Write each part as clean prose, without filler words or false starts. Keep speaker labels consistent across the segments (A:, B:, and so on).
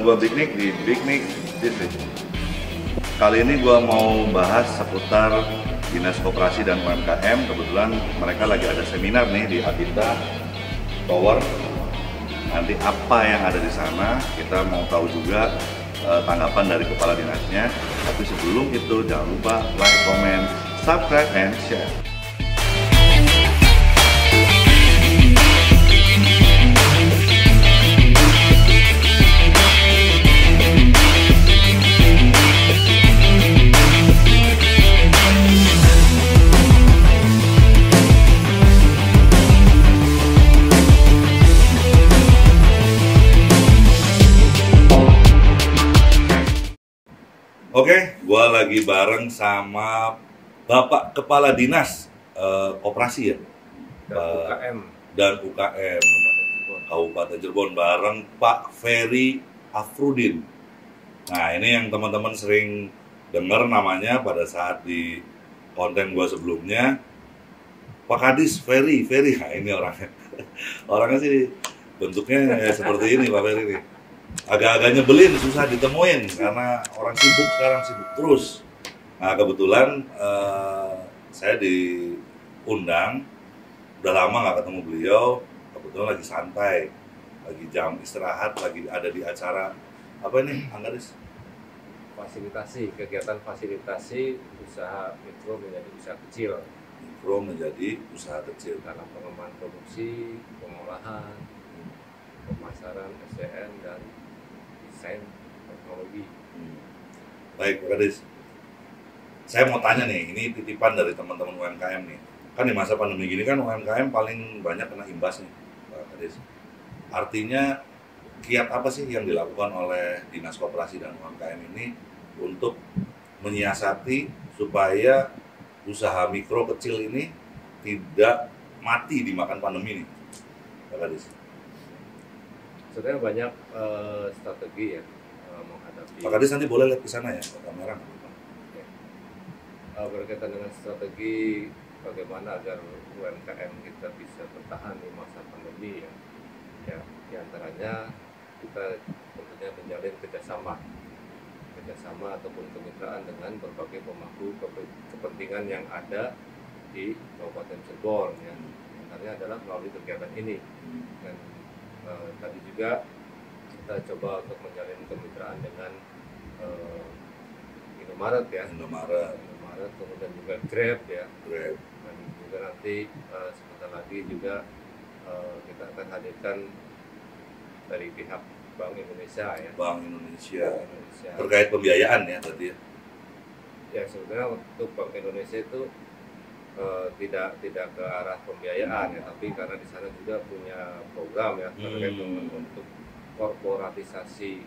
A: gua Big Nick di Big Nick TV. Kali ini gua mau bahas seputar Dinas Koperasi dan UMKM. Kebetulan mereka lagi ada seminar nih di Habitat Tower. Nanti apa yang ada di sana, kita mau tahu juga tanggapan dari kepala dinasnya. Tapi sebelum itu jangan lupa like, comment, subscribe, and share. Oke, gua lagi bareng sama Bapak Kepala Dinas Koperasi ya, dan UKM Kabupaten Cirebon bareng Pak Ferry Afrudin. Nah, ini yang teman-teman sering dengar namanya pada saat di konten gua sebelumnya. Pak Kadis Ferry. Nah, ini orangnya sih bentuknya ya seperti ini Pak Ferry nih. Agak-agak nyebelin, susah ditemuin karena orang sekarang sibuk terus. Nah, kebetulan saya diundang, udah lama nggak ketemu beliau. Kebetulan lagi santai, lagi jam istirahat, lagi ada di acara apa ini, Anggaris?
B: Kegiatan fasilitasi usaha mikro menjadi usaha kecil.
A: Mikro menjadi usaha kecil
B: Dalam pengembangan produksi, pengolahan, pemasaran, SDM, dan desain teknologi.
A: Baik, Pak Kadis. Saya mau tanya nih, ini titipan dari teman-teman UMKM nih. Kan di masa pandemi gini kan UMKM paling banyak kena imbas nih, Pak Kadis. Artinya kiat apa sih yang dilakukan oleh Dinas Koperasi dan UMKM ini untuk menyiasati supaya usaha mikro kecil ini tidak mati dimakan pandemi nih, Pak Kadis?
B: Sebenarnya banyak strategi ya menghadapi.
A: Pak Kadis nanti boleh lihat ke sana ya, ke kamera.
B: Berkaitan dengan strategi bagaimana agar UMKM kita bisa bertahan di masa pandemi ya. Ya, di antaranya kita tentunya menjalin kerjasama ataupun kemitraan dengan berbagai pemangku kepentingan yang ada di Kabupaten Cirebon ya. Antaranya adalah melalui kegiatan ini. Dan tadi juga kita coba untuk menjalin kemitraan dengan Indomaret ya, kemudian juga Grab ya, dan juga nanti sebentar lagi juga kita akan hadirkan dari pihak Bank Indonesia ya.
A: Bank Indonesia. Terkait pembiayaan ya tadi ya.
B: Ya, sebenarnya untuk Bank Indonesia itu tidak ke arah pembiayaan ya, tapi karena di sana juga punya program ya terkait dengan untuk korporatisasi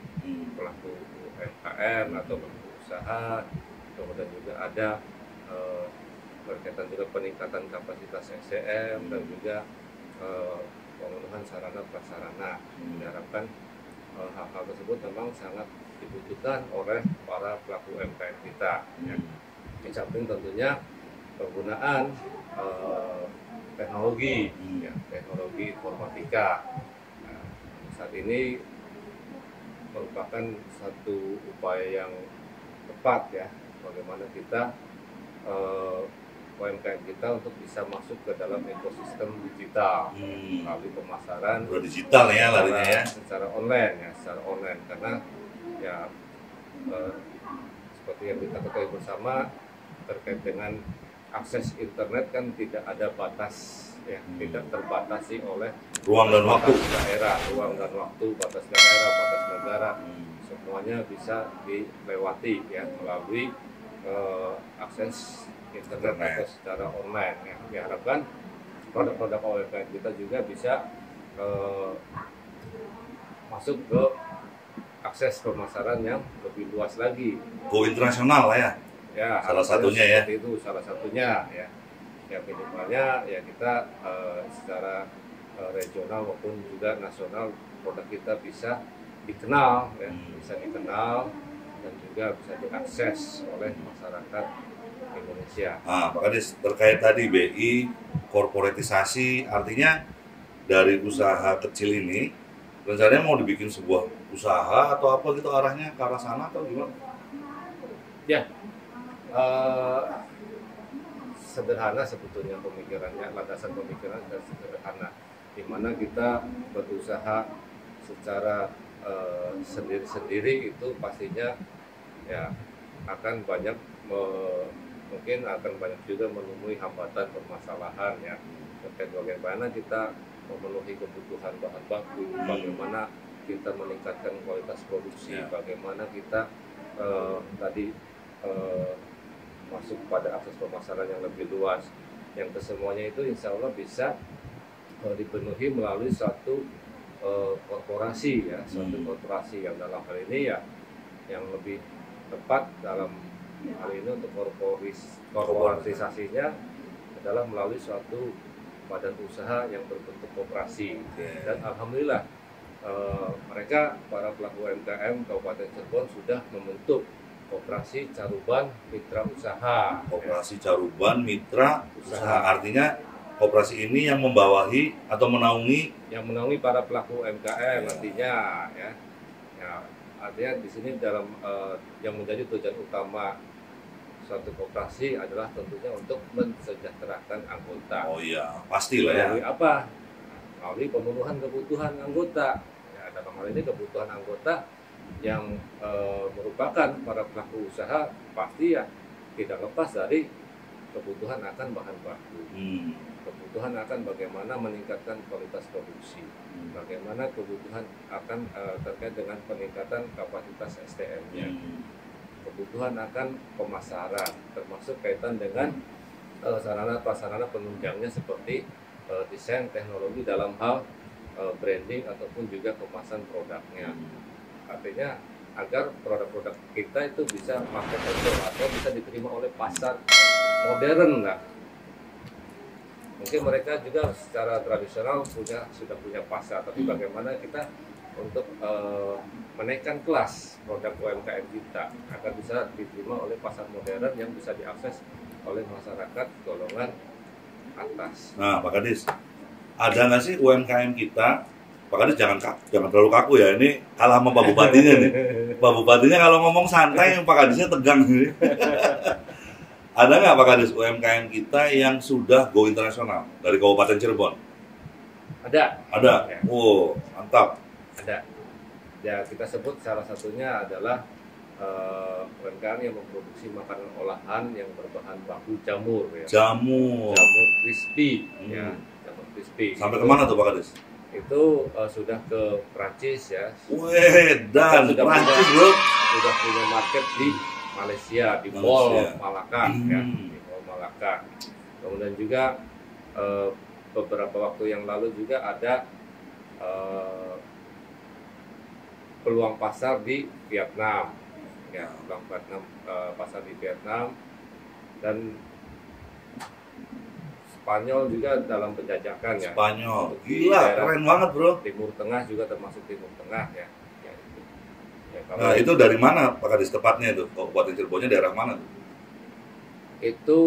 B: pelaku UMKM atau pelaku usaha, kemudian juga ada berkaitan juga peningkatan kapasitas SDM dan juga pemenuhan sarana prasarana. Diharapkan hal-hal tersebut memang sangat dibutuhkan oleh para pelaku UMKM kita. Ya. Di samping tentunya penggunaan teknologi, ya, teknologi informatika. Nah, saat ini merupakan satu upaya yang tepat ya, bagaimana kita UMKM kita untuk bisa masuk ke dalam ekosistem digital melalui pemasaran
A: digital ya larinya ya,
B: secara online karena ya seperti yang kita ketahui bersama terkait dengan akses internet kan tidak ada batas ya, tidak terbatasi oleh
A: ruang dan waktu,
B: batas daerah, batas negara, semuanya bisa dilewati ya melalui akses internet atau secara online ya. Diharapkan produk-produk UMKM kita juga bisa masuk ke akses pemasaran yang lebih luas lagi.
A: Go internasional lah ya.
B: Ya,
A: salah satunya ya.
B: Itu salah satunya ya. Ya minimalnya ya kita secara regional maupun juga nasional produk kita bisa dikenal ya, dan juga bisa diakses oleh masyarakat Indonesia.
A: Pak Kadis, terkait tadi BI korporatisasi, artinya dari usaha kecil ini rencananya mau dibikin sebuah usaha atau apa gitu, arahnya ke arah sana atau gimana?
B: Ya, sederhana sebetulnya pemikirannya, landasan pemikiran sederhana, di mana kita berusaha secara sendiri-sendiri itu pastinya ya akan banyak mungkin akan banyak juga menemui hambatan permasalahan ya terkait bagaimana kita memenuhi kebutuhan bahan baku, bagaimana kita meningkatkan kualitas produksi, bagaimana kita tadi masuk pada akses pemasaran yang lebih luas, yang kesemuanya itu insya Allah bisa dipenuhi melalui suatu korporasi ya, suatu korporasi yang dalam hal ini ya yang lebih tepat dalam hal ini untuk korporatisasinya adalah melalui suatu badan usaha yang berbentuk koperasi. Dan alhamdulillah mereka para pelaku UMKM Kabupaten Cirebon sudah membentuk Koperasi Caruban Mitra Usaha.
A: Koperasi Caruban Mitra Usaha artinya koperasi ini yang membawahi atau menaungi
B: para pelaku UMKM nantinya ya. Artinya di sini dalam yang menjadi tujuan utama suatu koperasi adalah tentunya untuk mensejahterakan anggota.
A: Oh iya, pastilah ya.
B: Melalui apa? Melalui pemenuhan kebutuhan anggota. Ya, dalam hal ini kebutuhan anggota yang merupakan para pelaku usaha pasti ya tidak lepas dari kebutuhan akan bahan baku, kebutuhan akan bagaimana meningkatkan kualitas produksi, bagaimana kebutuhan akan terkait dengan peningkatan kapasitas SDM-nya, kebutuhan akan pemasaran, termasuk kaitan dengan sarana prasarana penunjangnya seperti desain teknologi dalam hal branding ataupun juga kemasan produknya. Artinya agar produk-produk kita itu bisa marketable atau bisa diterima oleh pasar modern lah. Mungkin mereka juga secara tradisional sudah punya pasar, tapi bagaimana kita untuk menaikkan kelas produk UMKM kita agar bisa diterima oleh pasar modern yang bisa diakses oleh masyarakat golongan atas.
A: Nah, Pak Kadis, ada nggak sih UMKM kita? Pak Kadis jangan terlalu kaku ya, ini kalah sama Pak Bupatinya nih. Pak Bupatinya kalau ngomong santai, Pak Kadisnya tegang nih. Ada nggak Pak Kadis UMKM kita yang sudah go internasional dari Kabupaten Cirebon?
B: Ada.
A: Ya. Oh, mantap.
B: Ada. Ya, kita sebut salah satunya adalah UMKM yang memproduksi makanan olahan yang berbahan baku jamur ya.
A: Jamur
B: crispy ya, jamur crispy.
A: Sampai kemana tuh Pak Kadis?
B: Itu sudah ke Prancis ya.
A: Dan Prancis bro
B: sudah punya market di Malaysia, di Mall Malaka ya, di Mall Malaka. Kemudian juga beberapa waktu yang lalu juga ada peluang pasar di Vietnam ya, pasar di Vietnam, dan Spanyol juga dalam penjajakan ya.
A: Spanyol, gila, keren banget bro.
B: Timur Tengah juga termasuk Timur Tengah ya.
A: Nah itu dari mana Pak Kadis tepatnya itu? Kabupaten Cirebonnya daerah mana tuh?
B: Itu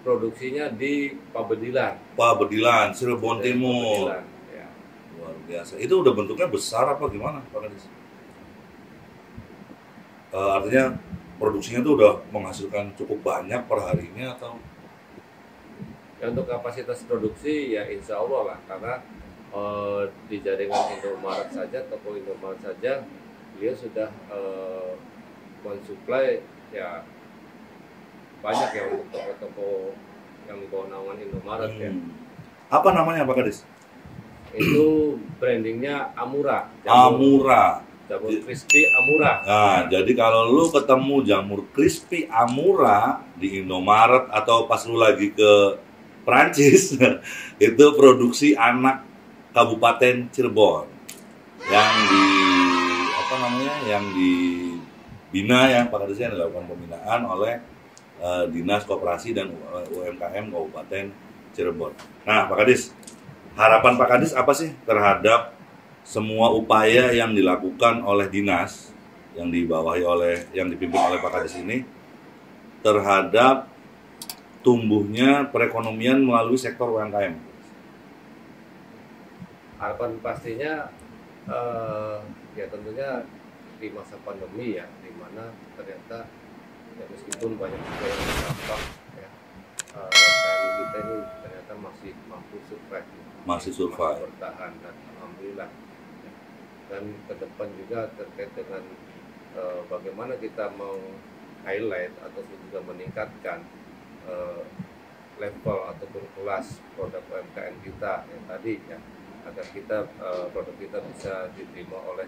B: produksinya di Pabedilan,
A: Cirebon Timur.
B: Ya.
A: Luar biasa. Itu udah bentuknya besar apa gimana Pak Kadis? Artinya produksinya tuh udah menghasilkan cukup banyak per harinya atau?
B: Ya, untuk kapasitas produksi ya insya Allah lah, karena di jaringan Indomaret saja, toko Indomaret saja, beliau sudah mensuplai ya banyak ya untuk toko-toko yang di bawah naungan Indomaret ya.
A: Apa namanya Pak Kadis?
B: Itu brandingnya Amura. Jamur crispy Amura.
A: Nah, jadi kalau lu ketemu jamur crispy Amura di Indomaret atau pas lu lagi ke Prancis, itu produksi anak Kabupaten Cirebon yang dibina ya Pak Kadis, yang dilakukan pembinaan oleh Dinas Koperasi dan UMKM Kabupaten Cirebon. Nah Pak Kadis, harapan Pak Kadis apa sih terhadap semua upaya yang dilakukan oleh dinas yang dipimpin oleh Pak Kadis ini terhadap tumbuhnya perekonomian melalui sektor UMKM?
B: Harapan pastinya Ya tentunya di masa pandemi ya, di mana ternyata ya meskipun banyak juga yang terdampak ya, UMKM kita ini ternyata masih mampu survive,
A: Masih survive.
B: bertahan, dan alhamdulillah. Ya. Dan ke depan juga terkait dengan bagaimana kita mau highlight ataupun juga meningkatkan level ataupun kelas produk UMKM kita yang tadi ya, agar kita produk kita bisa diterima oleh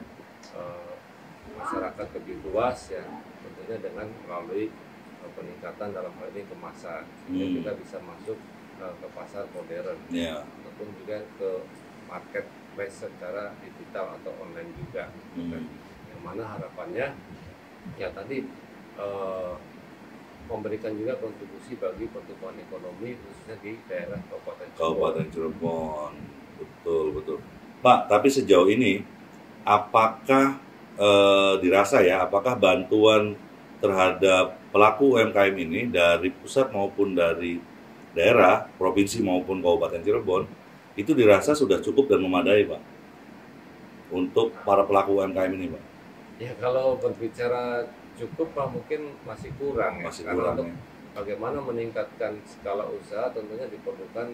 B: masyarakat lebih luas ya, tentunya dengan melalui peningkatan dalam hal ini kemasan, sehingga kita bisa masuk ke pasar modern ataupun juga ke marketplace secara digital atau online juga. Yang mana harapannya ya tadi memberikan juga kontribusi bagi pertumbuhan ekonomi khususnya di daerah
A: Kabupaten Cirebon. Betul. Pak, tapi sejauh ini apakah dirasa ya, apakah bantuan terhadap pelaku UMKM ini dari pusat maupun dari daerah, provinsi maupun Kabupaten Cirebon itu dirasa sudah cukup dan memadai, Pak, untuk para pelaku UMKM ini, Pak?
B: Ya, kalau berbicara cukup Pak, mungkin masih kurang ya. Karena untuk bagaimana meningkatkan skala usaha tentunya diperlukan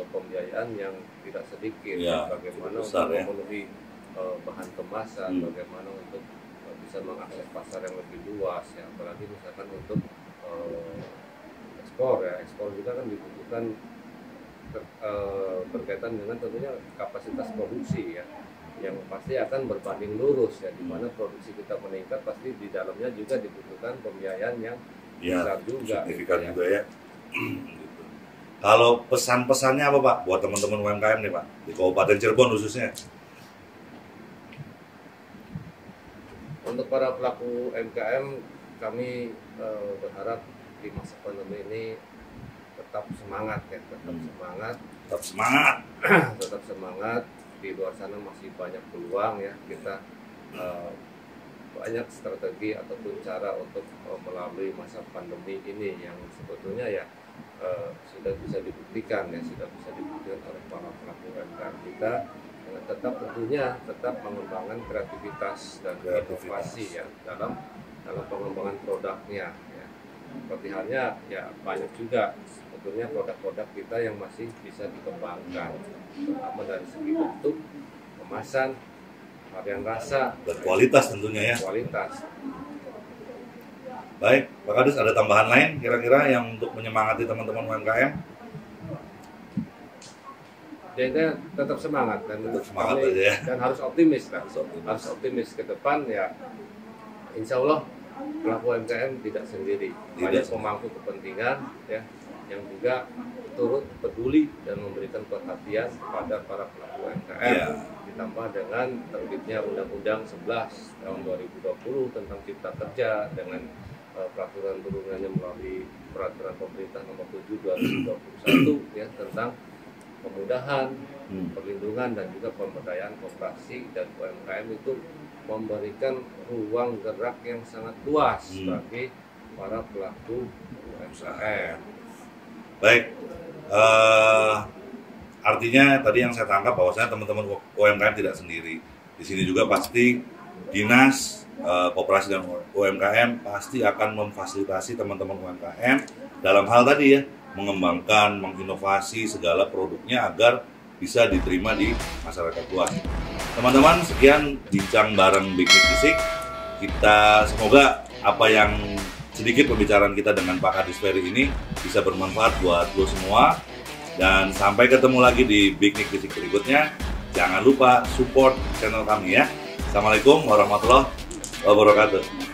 B: pembiayaan yang tidak sedikit
A: ya,
B: bagaimana
A: besar,
B: untuk memenuhi bahan kemasan, bagaimana untuk bisa mengakses pasar yang lebih luas ya, apalagi misalkan untuk ekspor ya, ekspor juga kan dibutuhkan berkaitan dengan tentunya kapasitas produksi ya, yang pasti akan berbanding lurus ya, di mana produksi kita meningkat pasti di dalamnya juga dibutuhkan pembiayaan yang besar juga,
A: signifikan juga ya. Gitu. Kalau pesan-pesannya apa Pak buat teman-teman UMKM nih Pak di Kabupaten Cirebon khususnya?
B: Untuk para pelaku UMKM, kami berharap di masa pandemi ini tetap semangat ya, tetap semangat. Di luar sana masih banyak peluang ya, kita banyak strategi ataupun cara untuk melalui masa pandemi ini yang sebetulnya ya sudah bisa dibuktikan oleh para pelaku UMKM kita, dengan tetap mengembangkan kreativitas dan inovasi ya dalam pengembangan produknya ya. Seperti halnya ya banyak juga sebetulnya produk-produk kita yang masih bisa dikembangkan, terutama dari segi bentuk, kemasan, varian rasa,
A: dan kualitas tentunya ya.
B: Kualitas.
A: Baik, Pak Kadis, ada tambahan lain kira-kira yang untuk menyemangati teman-teman UMKM?
B: Jadi tetap semangat dan harus optimis lah. Harus optimis ke depan ya. Insya Allah pelaku UMKM tidak sendiri, banyak pemangku kepentingan ya yang juga turut peduli dan memberikan perhatian kepada para pelaku UMKM. Ditambah dengan terbitnya Undang-Undang 11 tahun 2020 tentang Cipta Kerja dengan peraturan turunannya melalui peraturan pemerintah nomor 7 2021 ya tentang kemudahan, perlindungan dan juga pemberdayaan koperasi dan UMKM itu memberikan ruang gerak yang sangat luas bagi para pelaku UMKM.
A: Baik, artinya tadi yang saya tangkap bahwasanya teman-teman UMKM tidak sendiri. Di sini juga pasti Dinas Koperasi dan UMKM pasti akan memfasilitasi teman-teman UMKM dalam hal tadi ya, mengembangkan, menginovasi segala produknya agar bisa diterima di masyarakat luas. Teman-teman, sekian bincang bareng Big Nick Fisik. Kita semoga apa yang sedikit pembicaraan kita dengan Pak Kadis Ferry ini bisa bermanfaat buat lo semua. Dan sampai ketemu lagi di Big Nick Fisik berikutnya. Jangan lupa support channel kami ya. Assalamualaikum warahmatullahi wabarakatuh.